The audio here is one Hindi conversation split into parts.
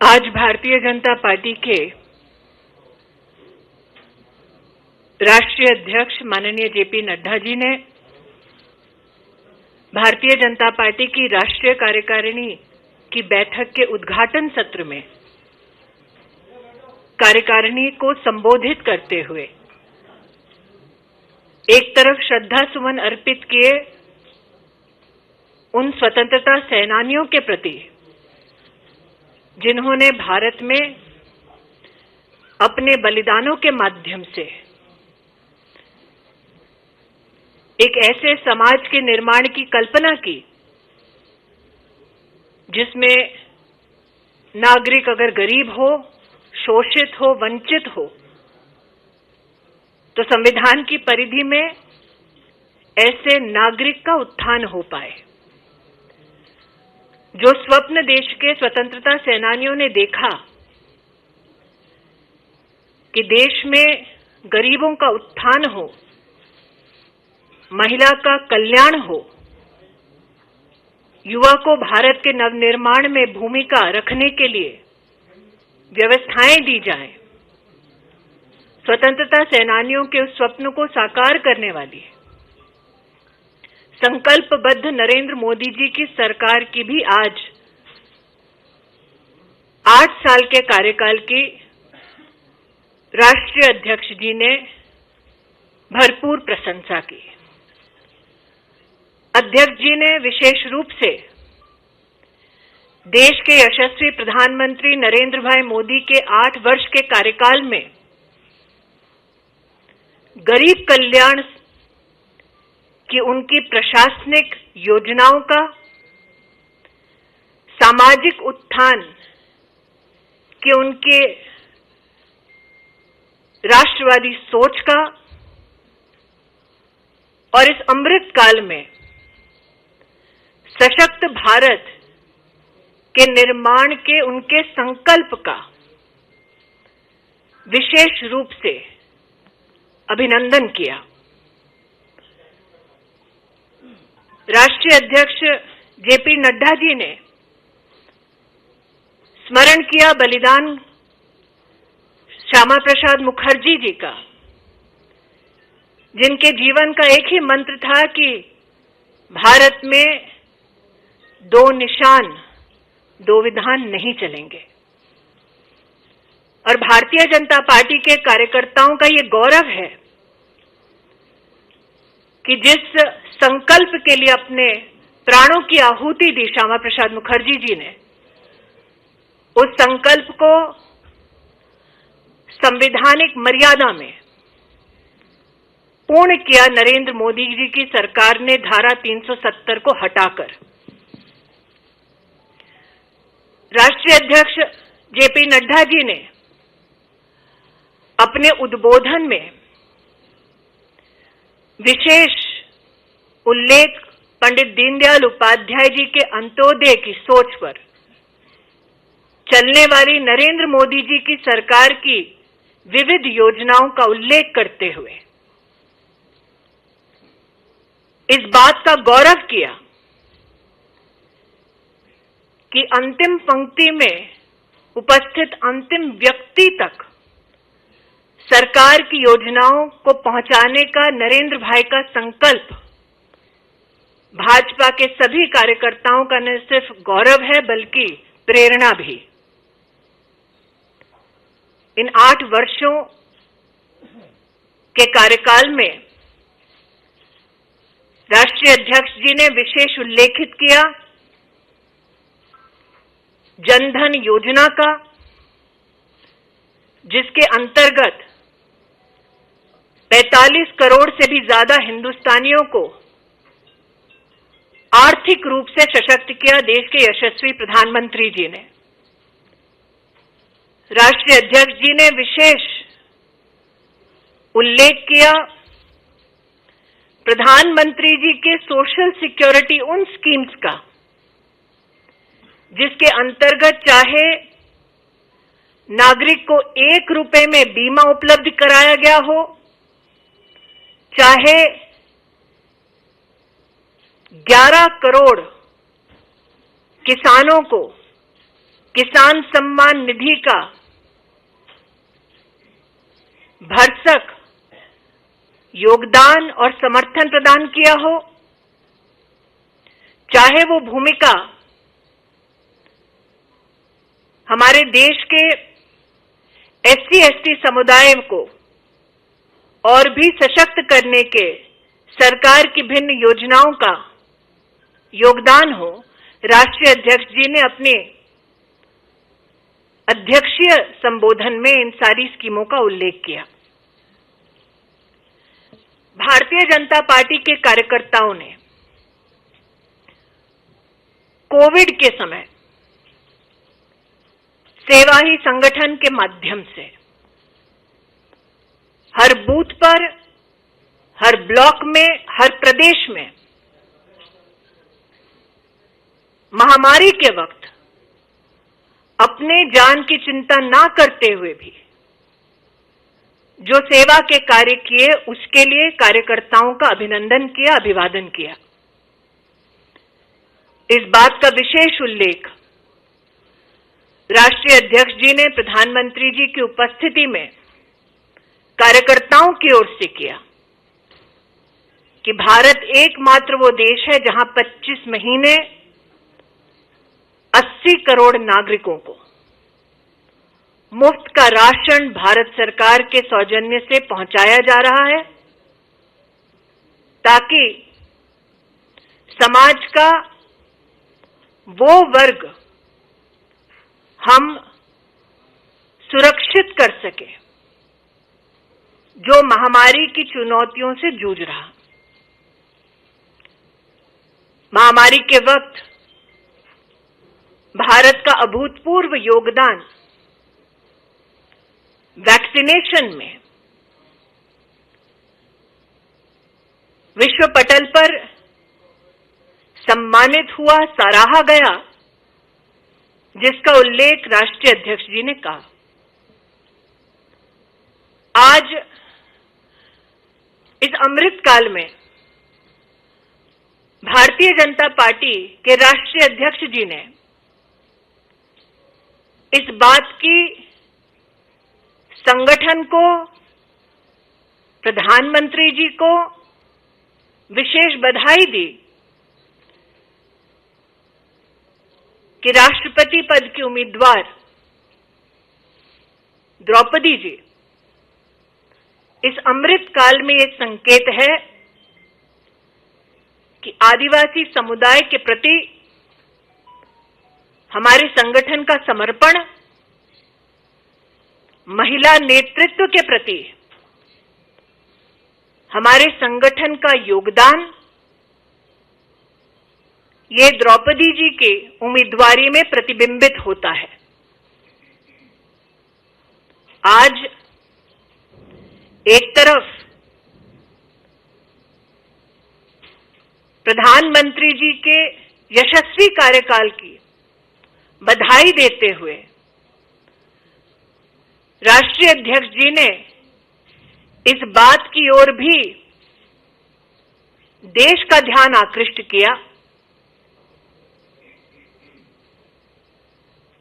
आज भारतीय जनता पार्टी के राष्ट्रीय अध्यक्ष माननीय जेपी नड्डा जी ने भारतीय जनता पार्टी की राष्ट्रीय कार्यकारिणी की बैठक के उद्घाटन सत्र में कार्यकारिणी को संबोधित करते हुए एक तरफ श्रद्धा सुमन अर्पित किए उन स्वतंत्रता सेनानियों के प्रति जिन्होंने भारत में अपने बलिदानों के माध्यम से एक ऐसे समाज के निर्माण की कल्पना की जिसमें नागरिक अगर गरीब हो, शोषित हो, वंचित हो तो संविधान की परिधि में ऐसे नागरिक का उत्थान हो पाए। जो स्वप्न देश के स्वतंत्रता सेनानियों ने देखा कि देश में गरीबों का उत्थान हो, महिला का कल्याण हो, युवा को भारत के नवनिर्माण में भूमिका रखने के लिए व्यवस्थाएं दी जाएं, स्वतंत्रता सेनानियों के उस स्वप्न को साकार करने वाली संकल्पबद्ध नरेंद्र मोदी जी की सरकार की भी आज 8 साल के कार्यकाल की राष्ट्रीय अध्यक्ष जी ने भरपूर प्रशंसा की। अध्यक्ष जी ने विशेष रूप से देश के यशस्वी प्रधानमंत्री नरेंद्र भाई मोदी के 8 वर्ष के कार्यकाल में गरीब कल्याण कि उनकी प्रशासनिक योजनाओं का, सामाजिक उत्थान कि उनके राष्ट्रवादी सोच का और इस अमृत काल में सशक्त भारत के निर्माण के उनके संकल्प का विशेष रूप से अभिनंदन किया। राष्ट्रीय अध्यक्ष जेपी नड्डा जी ने स्मरण किया बलिदान श्यामा प्रसाद मुखर्जी जी का, जिनके जीवन का एक ही मंत्र था कि भारत में 2 निशान 2 विधान नहीं चलेंगे। और भारतीय जनता पार्टी के कार्यकर्ताओं का ये गौरव है कि जिस संकल्प के लिए अपने प्राणों की आहुति दी श्यामा प्रसाद मुखर्जी जी ने, उस संकल्प को संवैधानिक मर्यादा में पूर्ण किया नरेंद्र मोदी जी की सरकार ने धारा 370 को हटाकर। राष्ट्रीय अध्यक्ष जेपी नड्डा जी ने अपने उद्बोधन में विशेष उल्लेख पंडित दीनदयाल उपाध्याय जी के अंत्योदय की सोच पर चलने वाली नरेंद्र मोदी जी की सरकार की विविध योजनाओं का उल्लेख करते हुए इस बात का गौरव किया कि अंतिम पंक्ति में उपस्थित अंतिम व्यक्ति तक सरकार की योजनाओं को पहुंचाने का नरेंद्र भाई का संकल्प भाजपा के सभी कार्यकर्ताओं का न सिर्फ गौरव है बल्कि प्रेरणा भी। इन 8 वर्षों के कार्यकाल में राष्ट्रीय अध्यक्ष जी ने विशेष उल्लेखित किया जनधन योजना का, जिसके अंतर्गत 45 करोड़ से भी ज्यादा हिंदुस्तानियों को आर्थिक रूप से सशक्त किया देश के यशस्वी प्रधानमंत्री जी ने। राष्ट्रीय अध्यक्ष जी ने विशेष उल्लेख किया प्रधानमंत्री जी के सोशल सिक्योरिटी उन स्कीम्स का जिसके अंतर्गत चाहे नागरिक को 1 रुपए में बीमा उपलब्ध कराया गया हो, चाहे 11 करोड़ किसानों को किसान सम्मान निधि का भरसक योगदान और समर्थन प्रदान किया हो, चाहे वो भूमिका हमारे देश के SC/ST समुदाय को और भी सशक्त करने के सरकार की भिन्न योजनाओं का योगदान हो, राष्ट्रीय अध्यक्ष जी ने अपने अध्यक्षीय संबोधन में इन सारी स्कीमों का उल्लेख किया। भारतीय जनता पार्टी के कार्यकर्ताओं ने कोविड के समय सेवा ही संगठन के माध्यम से हर बूथ पर, हर ब्लॉक में, हर प्रदेश में महामारी के वक्त अपने जान की चिंता ना करते हुए भी जो सेवा के कार्य किए, उसके लिए कार्यकर्ताओं का अभिनंदन किया, अभिवादन किया। इस बात का विशेष उल्लेख राष्ट्रीय अध्यक्ष जी ने प्रधानमंत्री जी की उपस्थिति में कार्यकर्ताओं की ओर से किया कि भारत एकमात्र वो देश है जहां 25 महीने 80 करोड़ नागरिकों को मुफ्त का राशन भारत सरकार के सौजन्य से पहुंचाया जा रहा है, ताकि समाज का वो वर्ग हम सुरक्षित कर सके जो महामारी की चुनौतियों से जूझ रहा। महामारी के वक्त भारत का अभूतपूर्व योगदान वैक्सीनेशन में विश्व पटल पर सम्मानित हुआ, सराहा गया, जिसका उल्लेख राष्ट्रीय अध्यक्ष जी ने कहा। आज इस अमृत काल में भारतीय जनता पार्टी के राष्ट्रीय अध्यक्ष जी ने इस बात की संगठन को, प्रधानमंत्री जी को विशेष बधाई दी कि राष्ट्रपति पद की उम्मीदवार द्रौपदी जी इस अमृत काल में ये संकेत है कि आदिवासी समुदाय के प्रति हमारे संगठन का समर्पण, महिला नेतृत्व के प्रति हमारे संगठन का योगदान, ये द्रौपदी जी के उम्मीदवारी में प्रतिबिंबित होता है। आज एक तरफ प्रधानमंत्री जी के यशस्वी कार्यकाल की बधाई देते हुए राष्ट्रीय अध्यक्ष जी ने इस बात की ओर भी देश का ध्यान आकृष्ट किया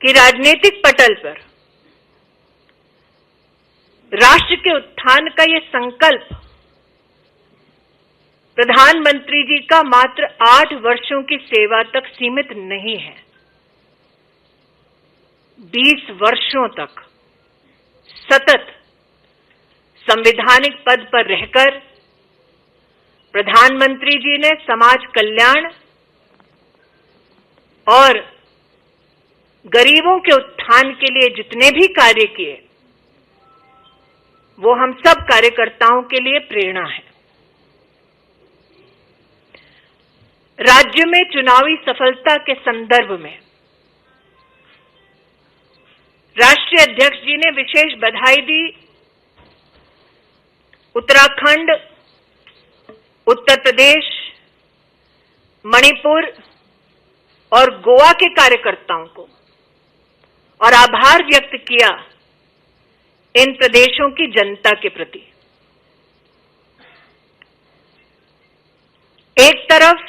कि राजनीतिक पटल पर राष्ट्र के उत्थान का ये संकल्प प्रधानमंत्री जी का मात्र 8 वर्षों की सेवा तक सीमित नहीं है। 20 वर्षों तक सतत संवैधानिक पद पर रहकर प्रधानमंत्री जी ने समाज कल्याण और गरीबों के उत्थान के लिए जितने भी कार्य किए, वो हम सब कार्यकर्ताओं के लिए प्रेरणा है। राज्य में चुनावी सफलता के संदर्भ में राष्ट्रीय अध्यक्ष जी ने विशेष बधाई दी उत्तराखंड, उत्तर प्रदेश, मणिपुर और गोवा के कार्यकर्ताओं को और आभार व्यक्त किया इन प्रदेशों की जनता के प्रति। एक तरफ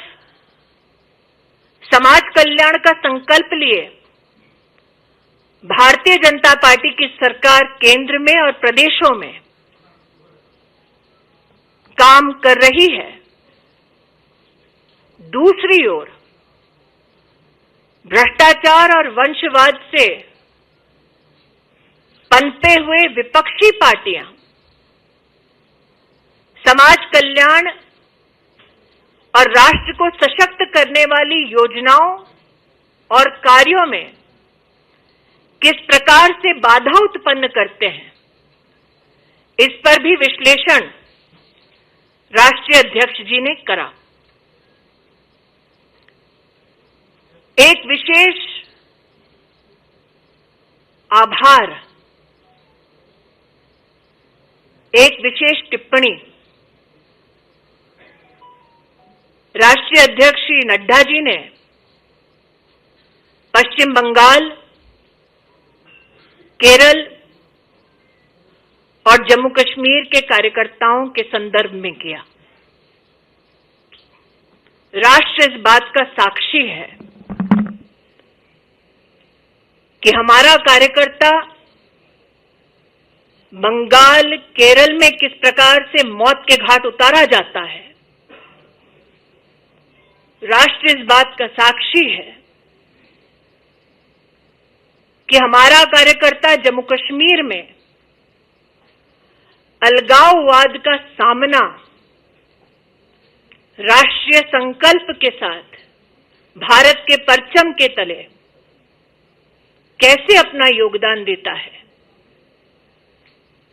समाज कल्याण का संकल्प लिए भारतीय जनता पार्टी की सरकार केंद्र में और प्रदेशों में काम कर रही है, दूसरी ओर भ्रष्टाचार और वंशवाद से पनपे हुए विपक्षी पार्टियां समाज कल्याण और राष्ट्र को सशक्त करने वाली योजनाओं और कार्यों में किस प्रकार से बाधा उत्पन्न करते हैं, इस पर भी विश्लेषण राष्ट्रीय अध्यक्ष जी ने करा। एक विशेष आभार, एक विशेष टिप्पणी राष्ट्रीय अध्यक्ष श्री नड्डा जी ने पश्चिम बंगाल, केरल और जम्मू कश्मीर के कार्यकर्ताओं के संदर्भ में किया। राष्ट्र इस बात का साक्षी है कि हमारा कार्यकर्ता बंगाल, केरल में किस प्रकार से मौत के घाट उतारा जाता है। राष्ट्र इस बात का साक्षी है कि हमारा कार्यकर्ता जम्मू कश्मीर में अलगाववाद का सामना राष्ट्रीय संकल्प के साथ भारत के परचम के तले कैसे अपना योगदान देता है।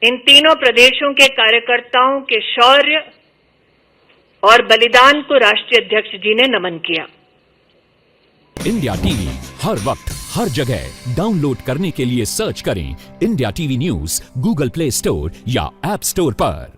इन तीनों प्रदेशों के कार्यकर्ताओं के शौर्य और बलिदान को राष्ट्रीय अध्यक्ष जी ने नमन किया। इंडिया टीवी हर वक्त हर जगह डाउनलोड करने के लिए सर्च करें India TV news Google play store या ऐप स्टोर पर।